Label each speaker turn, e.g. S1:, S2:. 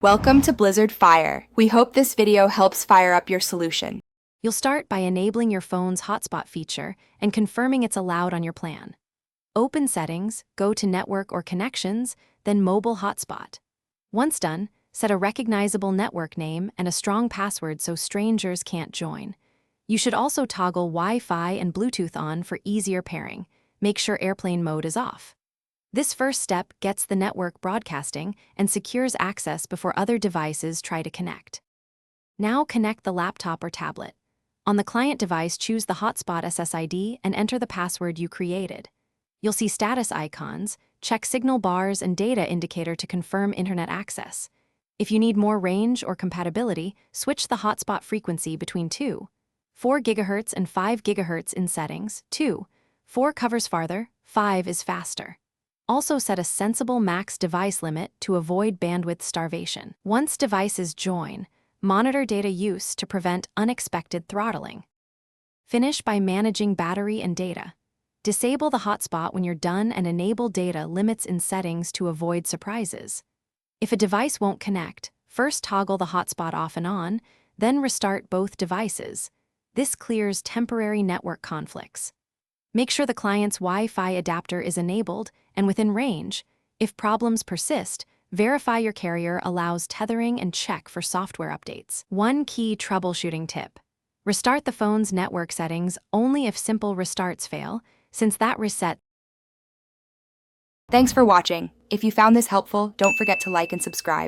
S1: Welcome to Blizzard Fire. We hope this video helps fire up your solution.
S2: You'll start by enabling your phone's Hotspot feature and confirming it's allowed on your plan. Open Settings, go to Network or Connections, then Mobile Hotspot. Once done, set a recognizable network name and a strong password so strangers can't join. You should also toggle Wi-Fi and Bluetooth on for easier pairing. Make sure airplane mode is off. This first step gets the network broadcasting and secures access before other devices try to connect. Now connect the laptop or tablet. On the client device, choose the Hotspot SSID and enter the password you created. You'll see status icons, check signal bars and data indicator to confirm internet access. If you need more range or compatibility, switch the hotspot frequency between 4 GHz and 5 GHz in settings. 4 covers farther, 5 is faster. Also set a sensible max device limit to avoid bandwidth starvation. Once devices join, monitor data use to prevent unexpected throttling. Finish by managing battery and data. Disable the hotspot when you're done and enable data limits in settings to avoid surprises. If a device won't connect, first toggle the hotspot off and on, then restart both devices. This clears temporary network conflicts. Make sure the client's Wi-Fi adapter is enabled and within range. If problems persist, verify your carrier allows tethering and check for software updates. One key troubleshooting tip: restart the phone's network settings only if simple restarts fail, since that reset.
S1: Thanks for watching. If you found this helpful, don't forget to like and subscribe.